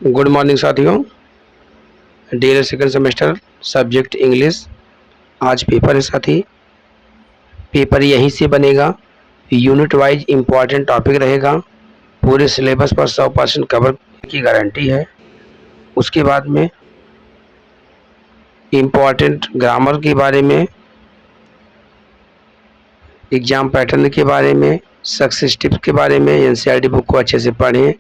Good morning साथियों। Dear second semester subject English. आज paper है साथी। पेपर यहीं से बनेगा। यूनिट वाइज इम्पॉर्टेंट टॉपिक रहेगा। पूरे सिलेबस पर 100% कवर की गारंटी है। उसके बाद में इम्पॉर्टेंट ग्रामर के बारे में, एग्जाम पैटर्न के बारे में, सक्सेस टिप्स के बारे में, एनसीईआरटी बुक को अच्छे से पढ़ें।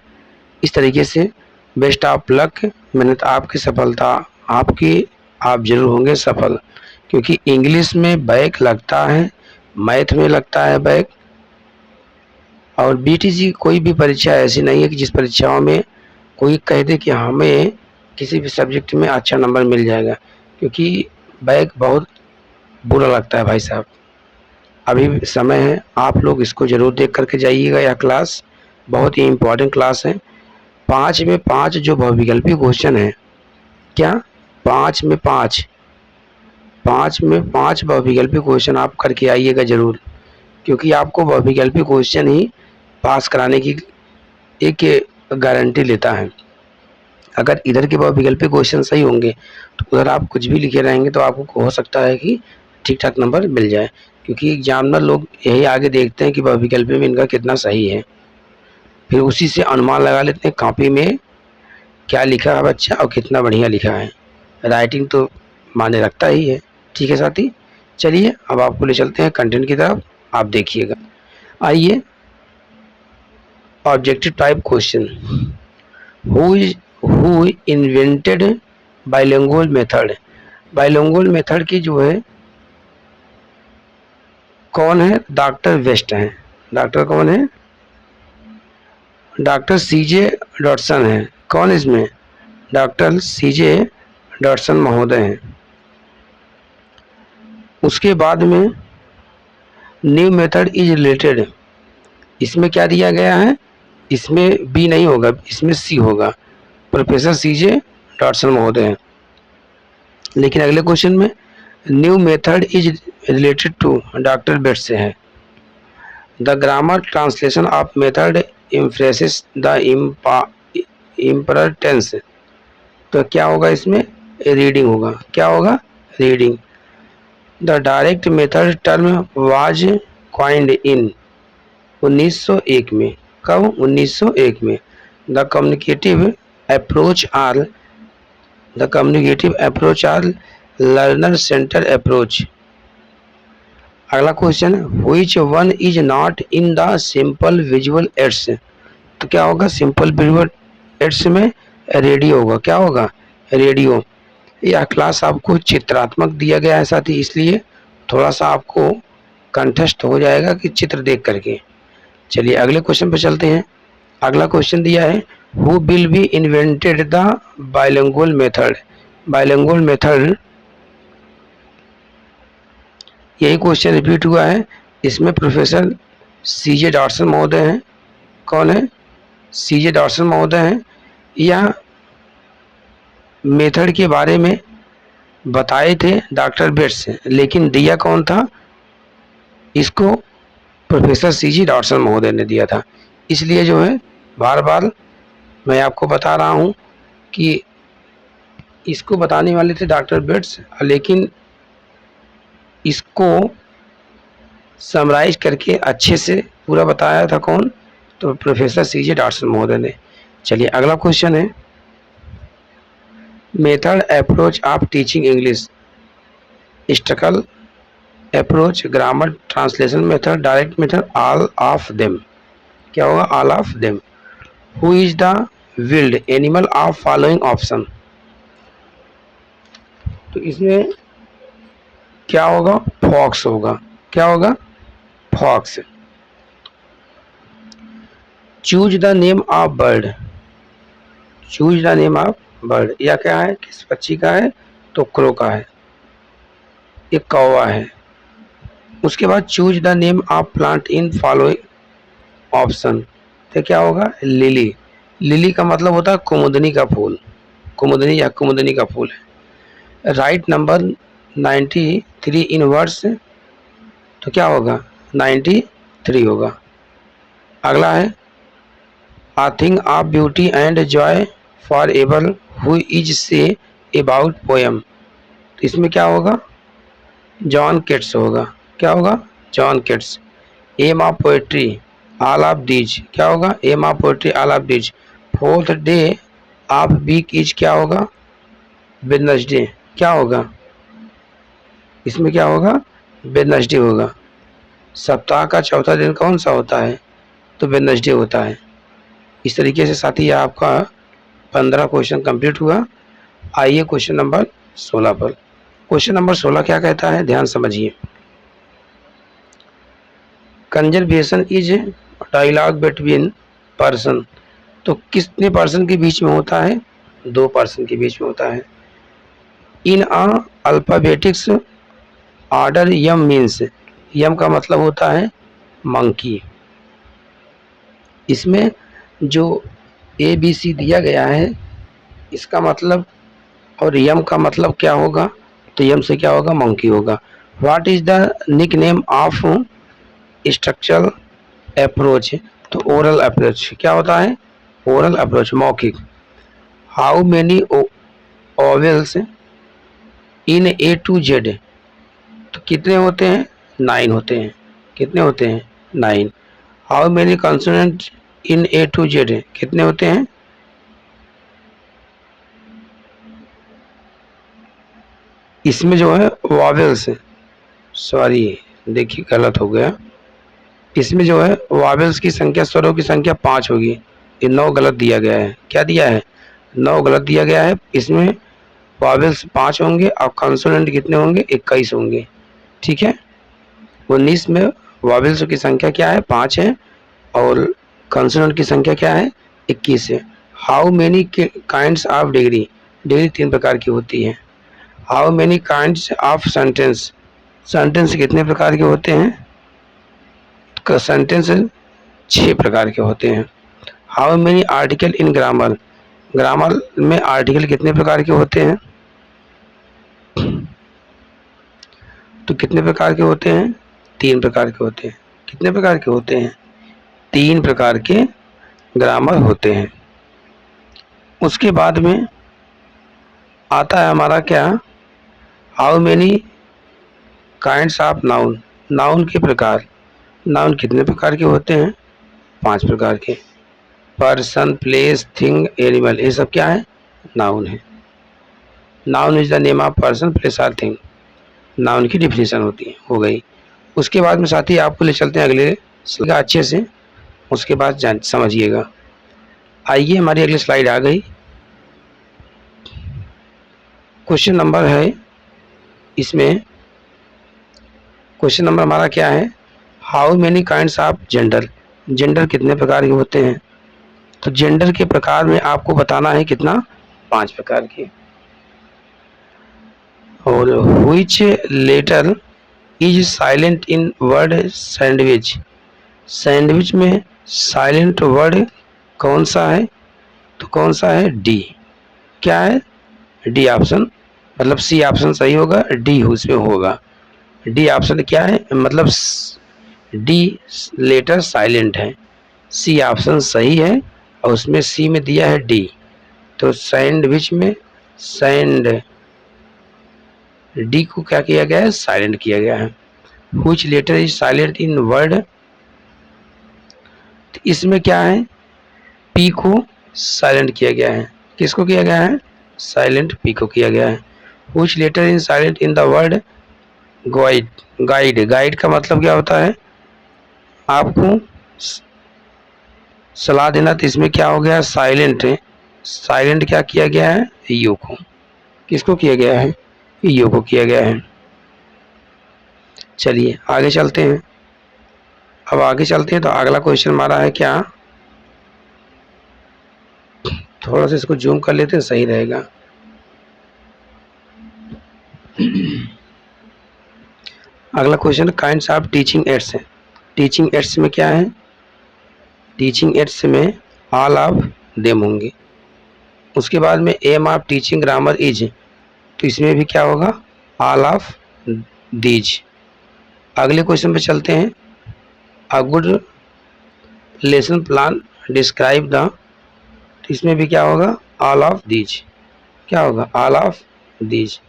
इस तरीके से बेस्ट ऑफ लक। मेहनत आपकी, सफलता आपकी, आप जरूर होंगे सफल। क्योंकि इंग्लिश में बैक लगता है, मैथ में लगता है बैक। और बीटीजी कोई भी परीक्षा ऐसी नहीं है कि जिस परीक्षाओं में कोई कह दे कि हमें किसी भी सब्जेक्ट में अच्छा नंबर मिल जाएगा, क्योंकि बैक बहुत बुरा लगता है भाई साहब। अभी समय है, आप लोग इसको जरूर देख करके जाइएगा। यह क्लास बहुत ही इम्पोर्टेंट क्लास है। 5 में 5 जो बहुविकल्पी क्वेश्चन है, क्या 5 में 5, 5 में 5 बहुविकल्पी क्वेश्चन आप करके आइएगा जरूर। क्योंकि आपको बहुविकल्पी क्वेश्चन ही पास कराने की एक गारंटी लेता है। अगर इधर के बहुविकल्पी क्वेश्चन सही होंगे तो उधर आप कुछ भी लिखे रहेंगे तो आपको हो सकता है कि ठीक ठाक नंबर मिल जाए। क्योंकि एग्जामिनर लोग यही आगे देखते हैं कि बहुविकल्पी में इनका कितना सही है, फिर उसी से अनुमान लगा लेते हैं कॉपी में क्या लिखा है बच्चा और कितना बढ़िया लिखा है। राइटिंग तो माने रखता ही है। ठीक है साथी, चलिए अब आपको ले चलते हैं कंटेंट की तरफ। आप देखिएगा। आइए, objective type question. Who invented bilingual method. Bilingual method की जो है कौन है? डॉक्टर वेस्ट हैं। डॉक्टर कौन है? डॉक्टर सीजे डॉटसन है। कौन इसमें? डॉक्टर सीजे डॉटसन महोदय हैं। उसके बाद में न्यू मेथड इज रिलेटेड, इसमें क्या दिया गया है? इसमें बी नहीं होगा, इसमें सी होगा। प्रोफेसर सीजे डॉटसन महोदय हैं। लेकिन अगले क्वेश्चन में new method is related to doctor बेट से है। The grammar translation of method emphasises the importance, तो क्या होगा इसमें? रीडिंग होगा। क्या होगा? Reading. The direct method term was coined in 1901 में। कब? 1901 में। The communicative approach or learner centre approach. अगला क्वेश्चन है which one is not in the simple visual aids, तो क्या होगा? सिंपल विजुअल एड्स में रेडियो होगा। क्या होगा? रेडियो। यह क्लास आपको चित्रात्मक दिया गया है साथी, इसलिए थोड़ा सा आपको कंठस्थ हो जाएगा कि चित्र देख करके। चलिए अगले क्वेश्चन पे चलते हैं। अगला क्वेश्चन दिया है who will be invented the bilingual method. Bilingual method, यही क्वेश्चन रिपीट हुआ है। इसमें प्रोफेसर सीजे डॉटसन महोदय हैं। कौन है? सीजे डॉटसन महोदय हैं। यह मेथड के बारे में बताए थे डॉक्टर बेट्स, लेकिन दिया कौन था इसको? प्रोफेसर सीजी डॉटसन महोदय ने दिया था। इसलिए जो है बार बार मैं आपको बता रहा हूँ कि इसको बताने वाले थे डॉक्टर बेट्स, लेकिन इसको समराइज करके अच्छे से पूरा बताया था कौन? तो प्रोफेसर सीजे डॉटसन महोदय ने। चलिए अगला क्वेश्चन है method approach of teaching English. Structural approach, grammar, translation method, direct method, all of them. क्या होगा? All of them. Who is the wild animal of following option, तो इसमें क्या होगा? फॉक्स होगा। क्या होगा? Fox. Choose the name of bird. Choose the name of bird, या क्या है? किस पक्षी का है? तो क्रो का है, एक कौवा है। उसके बाद choose the name of plant in following option, तो क्या होगा? लिली। लिली का मतलब होता है कुमुदनी का फूल। कुमुदनी या कुमुदनी का फूल है। राइट नंबर 93 इन वर्ड्स, तो क्या होगा? 93 होगा। अगला है a thing of beauty and joy for ever who is say about poem, तो इसमें क्या होगा, जॉन केट्स होगा। क्या होगा, John Keats. Aim of poetry all of these, क्या होगा, aim of poetry all of these. Fourth day of week is, क्या होगा, वेडनेसडे। क्या होगा, इसमें क्या होगा, वेडनेसडे होगा। सप्ताह का चौथा दिन कौन सा होता है, तो वेडनेसडे होता है। इस तरीके से साथी आपका 15 क्वेश्चन कंप्लीट हुआ। आइए क्वेश्चन नंबर 16 पर। क्वेश्चन नंबर 16 क्या कहता है, ध्यान समझिए। Conversation is dialogue between person, तो कितने पर्सन के बीच में होता है, 2 पर्सन के बीच में होता है। इन अ अल्फाबेटिक्स ऑर्डर यम मीन्स, यम का मतलब होता है मंकी। इसमें जो ए बी सी दिया गया है इसका मतलब, और यम का मतलब क्या होगा, तो यम से क्या होगा, मंकी होगा। What is the nick name of structural approach, तो ओरल अप्रोच। क्या होता है, ओरल अप्रोच, मौखिक। How many vowels in A to Z, तो कितने होते हैं, 9 होते हैं। कितने होते हैं, 9। How many consonant in A to Z, कितने होते हैं, इसमें जो है वावेल्स, सॉरी देखिए गलत हो गया, इसमें जो है वावेल्स की संख्या, स्वरों की संख्या 5 होगी। ये 9 गलत दिया गया है। क्या दिया है, 9 गलत दिया गया है। इसमें वावेल्स 5 होंगे और कॉन्सोनेंट कितने होंगे, 21 होंगे। ठीक है, 19 में वावेल्स की संख्या क्या है, 5 है, और कॉन्सोनेंट की संख्या क्या है, 21 है। How many kinds of degree, degree 3 प्रकार की होती है। How many kinds of sentence, sentence कितने प्रकार के होते हैं, सेंटेंस 6 प्रकार के होते हैं। How many article in grammar, grammar में आर्टिकल कितने प्रकार के होते हैं, तो कितने प्रकार के होते हैं, 3 प्रकार के होते हैं। कितने प्रकार के होते हैं, 3 प्रकार के ग्रामर होते हैं। उसके बाद में आता है हमारा क्या, how many kinds of noun, noun के प्रकार, नाउन कितने प्रकार के होते हैं, 5 प्रकार के। पर्सन, प्लेस, थिंग, एनिमल, ये सब क्या है, नाउन है। Noun is the name of person, place और थिंग, नाउन की डिफिनेशन होती है, हो गई। उसके बाद में साथी आपको ले चलते हैं अगले स्लाइड अच्छे से, उसके बाद जान समझिएगा। आइए हमारी अगली स्लाइड आ गई। क्वेश्चन नंबर है इसमें, क्वेश्चन नंबर हमारा क्या है, how many kinds of gender, gender कितने प्रकार के होते हैं, तो जेंडर के प्रकार में आपको बताना है कितना, 5 प्रकार के। और which letter is silent in word sandwich, sandwich में साइलेंट वर्ड कौन सा है, तो कौन सा है, डी। क्या है, डी ऑप्शन, मतलब सी ऑप्शन सही होगा, डी उसमें होगा। डी ऑप्शन क्या है, मतलब डी लेटर साइलेंट है, सी ऑप्शन सही है, और उसमें सी में दिया है डी, तो सैंडविच में सैंड, डी को क्या किया गया है, साइलेंट किया गया है। Which letter is silent in word, तो इसमें क्या है, पी को साइलेंट किया गया है। किसको किया गया है, साइलेंट पी को किया गया है। Which letter is silent in the word guide, guide, guide का मतलब क्या होता है, आपको सलाह देना, तो इसमें क्या हो गया, साइलेंट है, साइलेंट क्या किया गया है, यू को। किसको किया गया है, यू को किया गया है। चलिए आगे चलते हैं। अब आगे चलते हैं तो अगला क्वेश्चन हमारा है क्या, थोड़ा सा इसको जूम कर लेते हैं, सही रहेगा। अगला question kinds of teaching aids है। टीचिंग एड्स में क्या है, टीचिंग एड्स में ऑल ऑफ देम होंगे। उसके बाद में aim of teaching grammar is, तो इसमें भी क्या होगा, ऑल ऑफ दीज। अगले क्वेश्चन पे चलते हैं। A good lesson plan describe the, इसमें भी क्या होगा, ऑल ऑफ दीज, क्या होगा ऑल ऑफ दीज।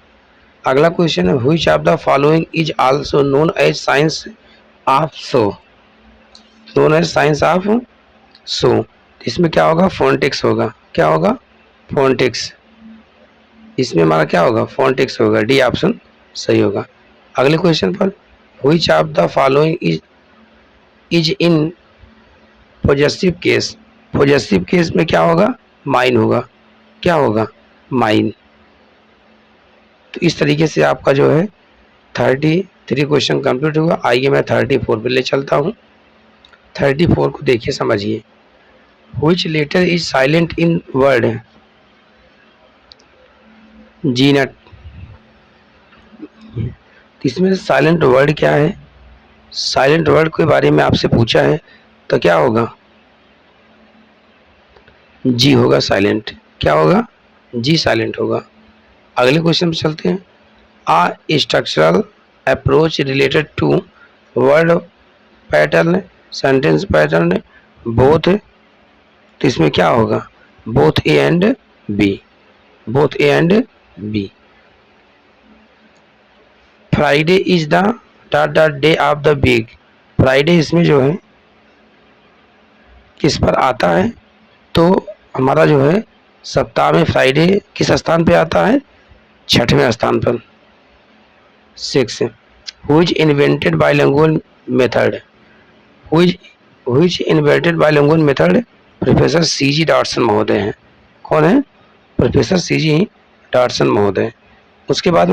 अगला क्वेश्चन है which of the following is also known as science of so, known as science of so. इसमें क्या होगा फोनेटिक्स होगा, क्या होगा फोनेटिक्स, इसमें हमारा क्या होगा फोनेटिक्स होगा, डी ऑप्शन सही होगा। अगले क्वेश्चन पर which of the following is in possessive case, possessive case में क्या होगा माइन होगा, क्या होगा माइन। तो इस तरीके से आपका जो है 33 क्वेश्चन कंप्लीट हुआ। आइए मैं 34 पे ले चलता हूँ। 34 को देखिए समझिए। Which letter is silent in word, gnat, इसमें साइलेंट वर्ड क्या है, साइलेंट वर्ड के बारे में आपसे पूछा है तो क्या होगा जी होगा साइलेंट, क्या होगा जी साइलेंट होगा। अगले क्वेश्चन पे चलते हैं। A structural approach related to word pattern, sentence pattern both, तो इसमें क्या होगा both A and B, both A and B. Friday is the dot dot day of the week, Friday इसमें जो है किस पर आता है, तो हमारा जो है सप्ताह में फ्राइडे किस स्थान पे आता है, छठवें स्थान पर। 6 which invented bilingual method, which invented bilingual method, professor C ji Dodson महोदय हैं। कौन है प्रोफेसर सी जी डॉटसन महोदय। उसके बाद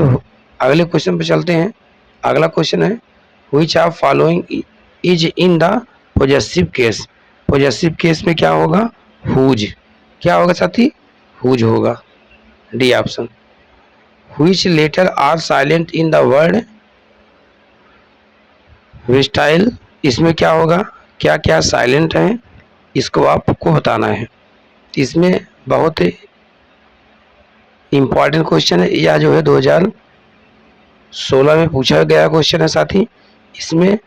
अगले क्वेश्चन पे चलते हैं। अगला क्वेश्चन है which of following is in the possessive case, possessive case में क्या होगा हुज, क्या होगा साथी हुज होगा, D option. Which letter are silent in the word whistle, इसमें क्या होगा क्या क्या साइलेंट है इसको आपको बताना है। इसमें बहुत इम्पॉर्टेंट क्वेश्चन है, यह जो है 2016 में पूछा गया क्वेश्चन है साथी। इसमें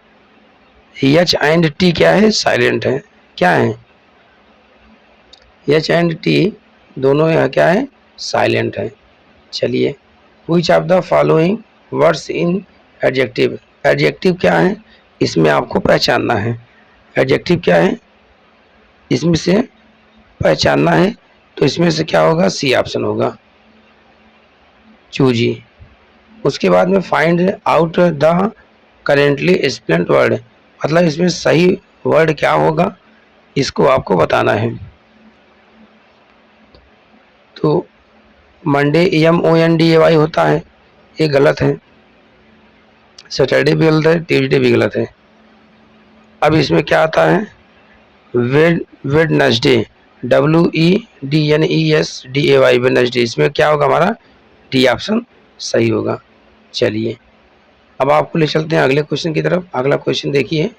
एच एंड टी क्या है साइलेंट है, क्या है एच एंड टी दोनों यहाँ क्या है साइलेंट है। चलिए which of the following words in adjective, adjective क्या है इसमें आपको पहचानना है, एडजेक्टिव क्या है इसमें से पहचानना है, तो इसमें से क्या होगा सी ऑप्शन होगा चूजी। उसके बाद में find out the currently spelled word, मतलब इसमें सही वर्ड क्या होगा इसको आपको बताना है। तो मंडे MONDAY होता है, ये गलत है। सैटरडे भी गलत है, ट्यूजडे भी गलत है। अब इसमें क्या आता है वेडनेसडे WEDNESDAY वेडनेसडे, इसमें क्या होगा हमारा डी ऑप्शन सही होगा। चलिए अब आपको ले चलते हैं अगले क्वेश्चन की तरफ। अगला क्वेश्चन देखिए,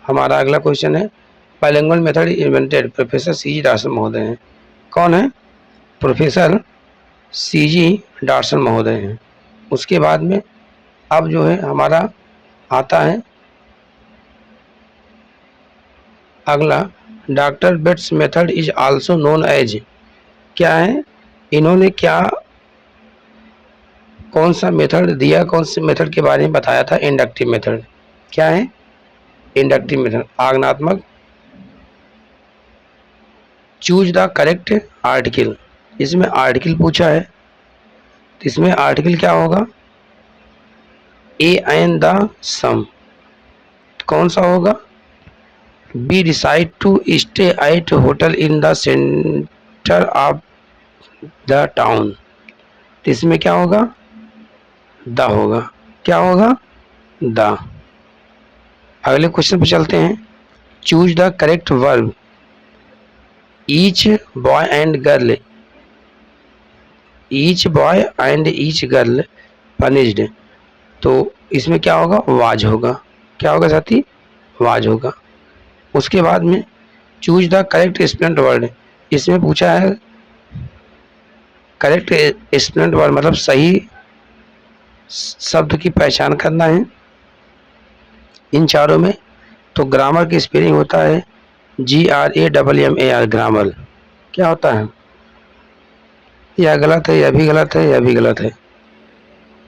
हमारा अगला क्वेश्चन है bilingual method invented professor C जी डॉटसन महोदय हैं। कौन है प्रोफेसर सी जी डॉटसन महोदय हैं। उसके बाद में अब जो है हमारा आता है अगला doctor Bates method is also known as, क्या है इन्होंने क्या कौन सा मेथड दिया, कौन से मेथड के बारे में बताया था इंडक्टिव मेथड, क्या है इंडक्टिव मेथड आगमनात्मक। चूज द करेक्ट आर्टिकल, इसमें आर्टिकल पूछा है, तो इसमें आर्टिकल क्या होगा ए एंड द सम, कौन सा होगा be decide to stay at hotel in the centre of the town, तो इसमें क्या होगा द होगा, क्या होगा द। अगले क्वेश्चन पे चलते हैं। Choose the correct verb each boy and girl, each boy and each girl punished, तो इसमें क्या होगा वाज होगा, क्या होगा साथी वाज होगा। उसके बाद में choose the correct spelled word, इसमें पूछा है करेक्ट स्पेल्ड वर्ड मतलब सही शब्द की पहचान करना है इन चारों में। तो ग्रामर की स्पेलिंग होता है GRAMMAR, ग्रामर क्या होता है यह गलत है, यह भी गलत है, यह भी गलत है।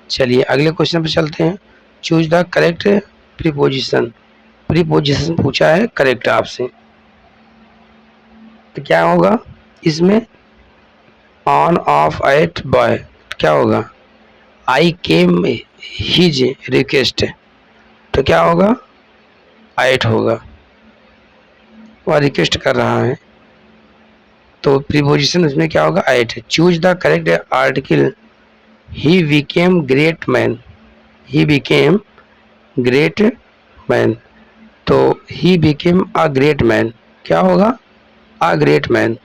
चलिए अगले क्वेश्चन पे चलते हैं। Choose the correct preposition. Preposition पूछा है करेक्ट आपसे, तो क्या होगा इसमें? ऑन ऑफ एट बॉय, क्या होगा? आई केम हिज रिक्वेस्ट, तो क्या होगा? एट होगा, वह रिक्वेस्ट कर रहा है, तो प्रीपोजिशन उसमें क्या होगा? At. Choose the correct article. He became great man, he became great man, तो he became a great man, क्या होगा? A great man.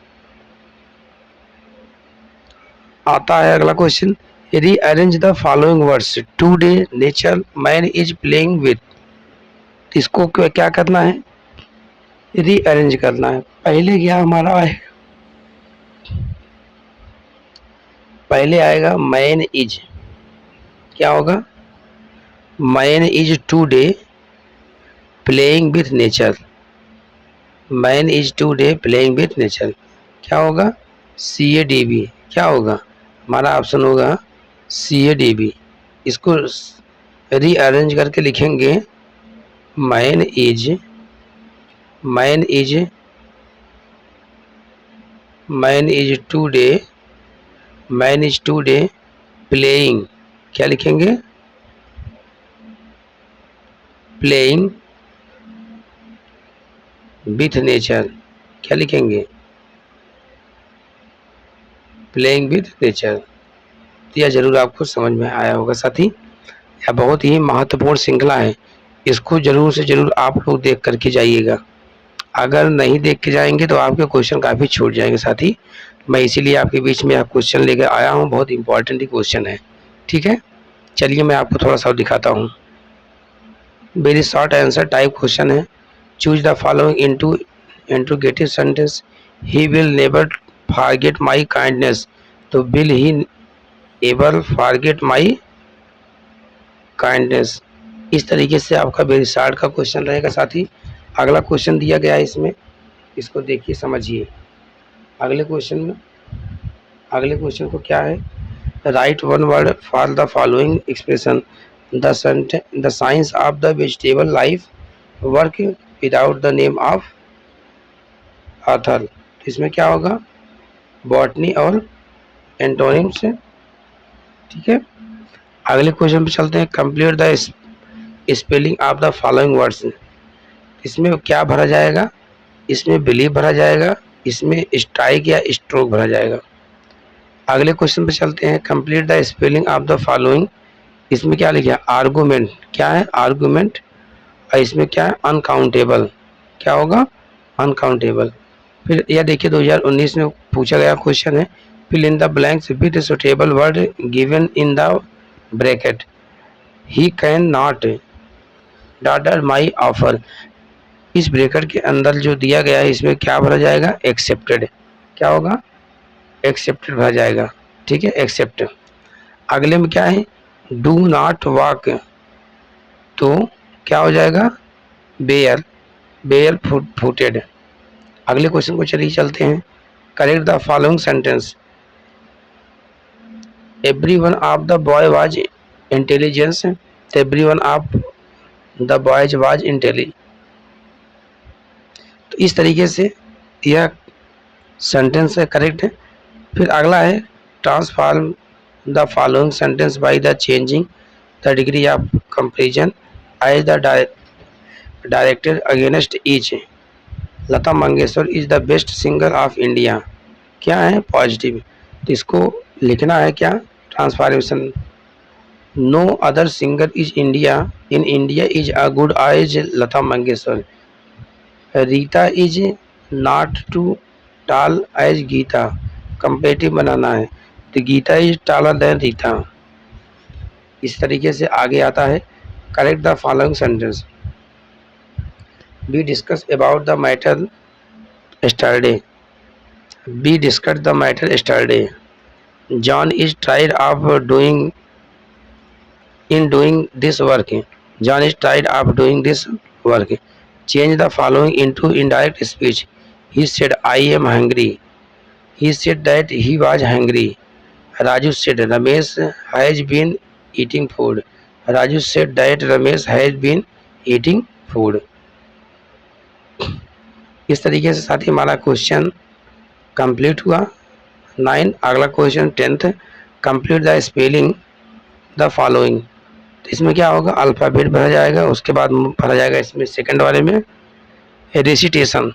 आता है अगला question. Rearrange the following words. Today nature man is playing with, इसको क्या करना है? रीअरेंज करना है। पहले क्या हमारा है? पहले आएगा मैन इज, क्या होगा? Man is today playing with nature, man is today playing with nature, क्या होगा? CADB, क्या होगा? हमारा ऑप्शन होगा CADB। इसको रीअरेंज करके लिखेंगे man is, man is, man is today, man is today playing, क्या लिखेंगे? प्लेइंग विथ नेचर, क्या लिखेंगे? Playing with nature. तो यह जरूर आपको समझ में आया होगा साथी। यह बहुत ही महत्वपूर्ण श्रृंखला है, इसको जरूर से जरूर आप लोग देख करके जाइएगा। अगर नहीं देख के जाएंगे तो आपके क्वेश्चन काफ़ी छूट जाएंगे साथी। मैं इसीलिए आपके बीच में आप क्वेश्चन लेकर आया हूँ, बहुत इंपॉर्टेंट ही क्वेश्चन है, ठीक है। चलिए मैं आपको थोड़ा सा दिखाता हूँ। Very short answer type question है। Choose the following into interrogative sentence. He will never forget my kindness, तो will he ever forget my kindness. इस तरीके से आपका वेरी शॉर्ट का क्वेश्चन रहेगा साथी। अगला क्वेश्चन दिया गया है इसमें, इसको देखिए समझिए। अगले क्वेश्चन को क्या है? Right one word for the following expression. The science of the vegetable life work without the name of author, इसमें क्या होगा? बॉटनी और एंटोनिम्स, ठीक है। अगले क्वेश्चन पे चलते हैं। Complete the spelling of the following words. इसमें क्या भरा जाएगा? इसमें बिलीव भरा जाएगा, इसमें स्ट्राइक या स्ट्रोक भरा जाएगा। अगले क्वेश्चन पे चलते हैं। Complete the spelling of the following. इसमें क्या लिखा है? आर्गूमेंट, क्या है? आर्गूमेंट। और इसमें क्या है? अनकाउंटेबल, क्या होगा? अनकाउंटेबल। फिर यह देखिए 2019 में पूछा गया क्वेश्चन है। Fill in the blanks with suitable word given in the bracket. He can not doubt my offer. इस ब्रैकेट के अंदर जो दिया गया है इसमें क्या भरा जाएगा? एक्सेप्टेड, क्या होगा? एक्सेप्टेड भरा जाएगा, ठीक है, एक्सेप्ट। अगले में क्या है? डू नॉट वॉक, तो क्या हो जाएगा? Bare, bare footed. अगले क्वेश्चन को चलिए चलते हैं। Correct the following sentence. Every one of the boy was intelligence, every one of the boys was intelligent. तो इस तरीके से यह सेंटेंस है, करेक्ट है। फिर अगला है transform the following sentence by the changing the degree of comparison as the directed against each. Lata Mangeshkar is the best singer of India, क्या है? पॉजिटिव। तो इसको लिखना है क्या? Transformation. No other singer is India in India is a good as Lata Mangeshkar. Rita is not too tall as Gita, comparative बनाना है, तो Gita is taller than Rita. इस तरीके से आगे आता है। Correct the following sentence. We discuss about the matter yesterday, we discussed the matter yesterday. John is tired of doing this work. John is tired of doing this work. Change the following into indirect speech. He said I am hungry. He said that he was hungry. Raju said Ramesh has been eating food. Raju said that Ramesh has been eating food. इस तरीके से साथी हमारा question complete हुआ 9। अगला question 10th, complete the spelling the following. तो इसमें क्या होगा, अल्फ़ाबेट भरा जाएगा, उसके बाद भरा जाएगा इसमें सेकंड वाले में रेसिटेशन।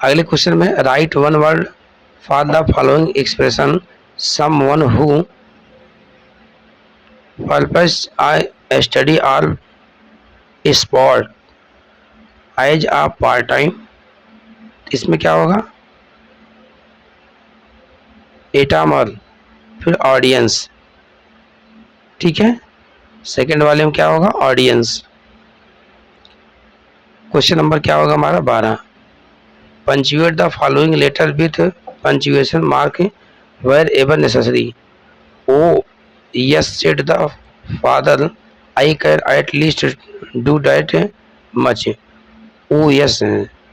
अगले क्वेश्चन में write one word for the following expression someone who purpose I study और sport as a part time. इसमें क्या होगा, एटामर, फिर ऑडियंस। ठीक है, सेकंड वाले में क्या होगा, ऑडियंस। क्वेश्चन नंबर क्या होगा हमारा 12, punctuate the following letter with punctuation mark where ever necessary. Oh yes said the father, I can at least do that much. Oh yes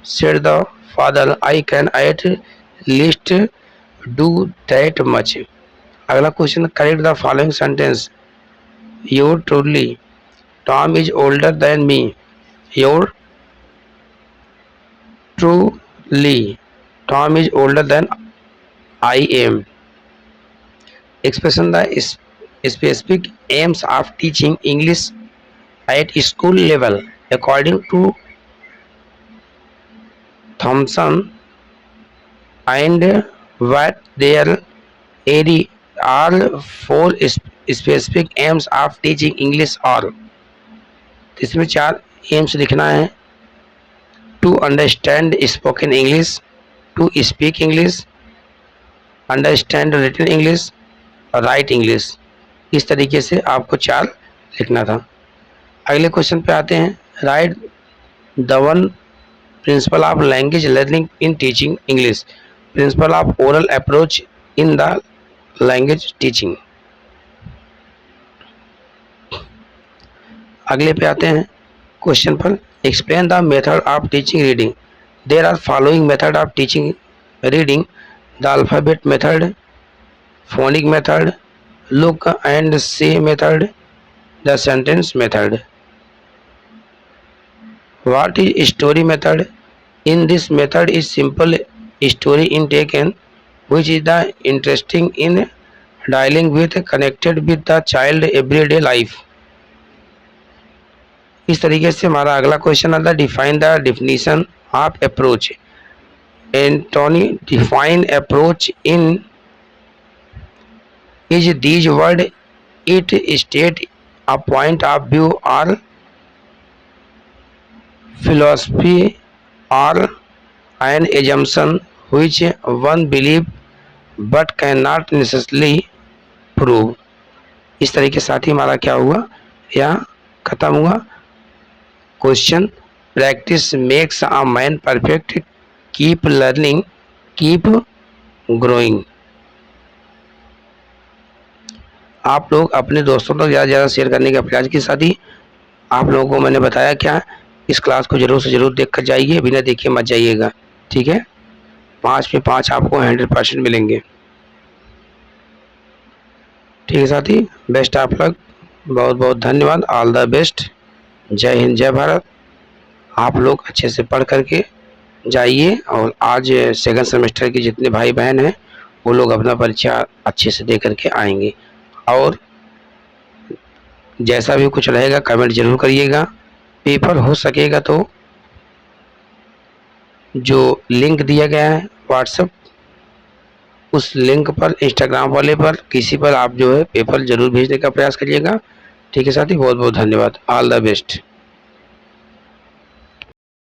said the father, I can at least do that much. अगला question, correct the following sentence. Your truly Tom is older than me. Your truly Tom is older than I am. Expression the specific aims of teaching English at school level according to Thompson and what there are 4 specific aims of teaching English are। इसमें 4 aims लिखना है। To understand spoken English, to speak English, understand written English, write English. इस तरीके से आपको 4 लिखना था। अगले क्वेश्चन पे आते हैं, write the one principle of language learning in teaching English, principle of oral approach in the language teaching. अगले पे आते हैं क्वेश्चन पर, explain the method of teaching reading. There are following method of teaching reading, the alphabet method, phonic method, look and say method, the sentence method. What is story method? In this method is simple story in taken, which is the interesting in dealing with connected with the child everyday life. इस तरीके से हमारा अगला question आता है, define the definition of approach. Anthony define approach in is these word it state a point of view or philosophy or an assumption which one believe but cannot necessarily prove। इस तरीके के साथ ही हमारा क्या हुआ, यहाँ खत्म हुआ question. Practice makes a man perfect, keep learning, keep growing. आप लोग अपने दोस्तों तक ज़्यादा से ज़्यादा शेयर करने का प्रयास के साथ ही आप लोगों को मैंने बताया क्या, इस क्लास को जरूर से जरूर देख कर जाइए, बिना देखे मत जाइएगा। ठीक है, 5 में 5 आपको 100% मिलेंगे। ठीक है साथी, बेस्ट आप लोग, बहुत बहुत धन्यवाद, ऑल द बेस्ट, जय हिंद जय भारत। आप लोग अच्छे से पढ़ करके जाइए और आज सेकंड सेमेस्टर के जितने भाई बहन हैं वो लोग अपना परीक्षा अच्छे से दे करके आएंगे। और जैसा भी कुछ रहेगा कमेंट जरूर करिएगा। पेपर हो सकेगा तो जो लिंक दिया गया है व्हाट्सएप, उस लिंक पर, इंस्टाग्राम वाले पर, किसी पर आप जो है पेपर जरूर भेजने का प्रयास करिएगा। ठीक है साथी, बहुत बहुत धन्यवाद, ऑल द बेस्ट।